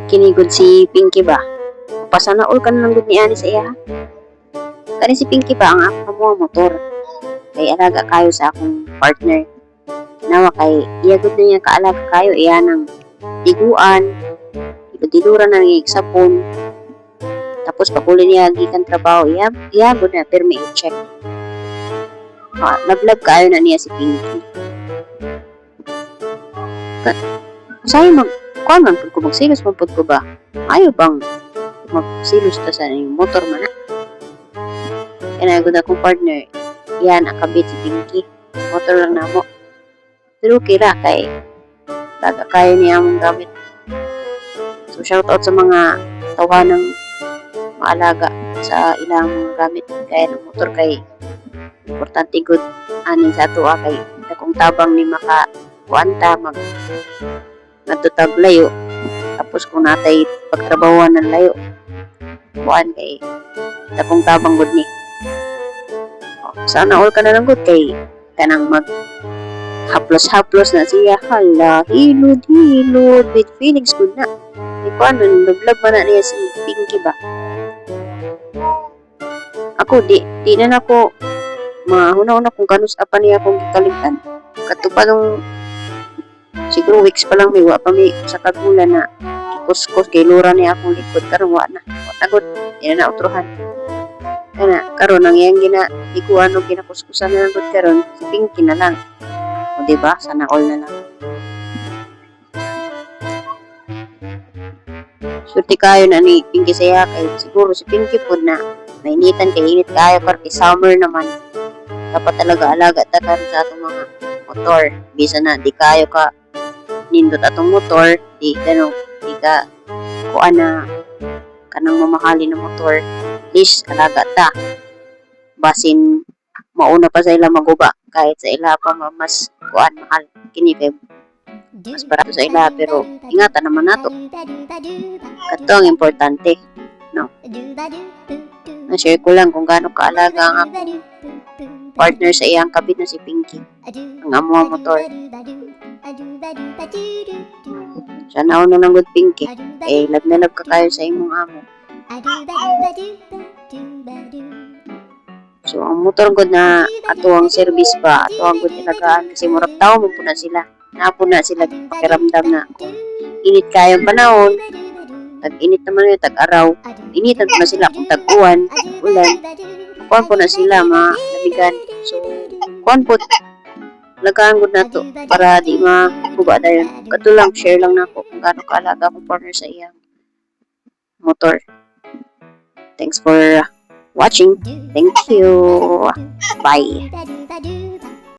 kinigod si Pinky ba? Pasana all ka na lang gud ni ani sa iya. Kani si Pinky ba ang ako mo motor. Kay alaga kayo sa akong partner. Nawa kay iya gud na niya kaalaga kayo iya nang tiguan, tiduran na ng sapon. Tapos pakuli niya gikan trabaho iya gud na permi i-check. Nablab kayo na niya si Pinky. Sayo kuan man pud ko magsilos man pud ko ba? Ayo bang magsilos ta sa yung motor man na. Kaya gud akong partner, yan akabit si Pinky. Motor lang namo. Pero okay ra kay taga kayo niya among gamit. So shout out sa mga tawanang maalaga sa ilang mga gamit kaya ng motor kay importante gud ani sa ato kay dakong tabang ni maka kuanta mag natutag layo. Tapos kung natay pagtrabahuan ng layo kuan kay dakong tabang gud ni. Sana all ka na lang gud kay kanang mag haplos na siya. Hala, hilod with feelings good na. Ikaw ano, nablab man na niya si Pinky ba? Ako, di na ako mahuna-una kung kanus apa niya akong gikalimtan. Katupad ng siguro weeks pa lang may wa pa may sa kagulan na ikuskos kay lura niya akong likod karon wa na gud di na utrohan kana karon ang iyang ikuan og ginakuskusan na gud karon si Pinky na lang o diba sana all na lang. Surti kayo na ni Pinky saya kay siguro si Pinky pod na mainitan kay init kayo kasi summer naman dapat talaga alaga ta karon sa atong mga motor bisa na di kayo ka nindot atong motor di ka kuan na kanang mamahali na motor least alaga ta basin mauna pa sa ila maguba kahit sa ila pa mas kuan mahal kini kay mas barato sa ila pero ingatan naman nato kato ang importante no. Na-share ko lang kung gaano kaalaga ang akong partner sa iyang kabit na si Pinky ang amo motor. Sana ako na lang good Pinky lag na lag ka kayo sa imong amo. So ang motor gud na ato ang service pa ato ang gud ilagaan kasi murag tao mo na sila napo na sila pakiramdam na init kayong panahon tag-init naman yun tag-araw initan po na sila kung tag-uwan ulan kuwan po na sila malamigan so kuwan po lagaan gud nato para di makuba dayon katulang share lang nako kung gaano kaalaga akong partner sa iyang motor. Thanks for watching. Thank you. Bye.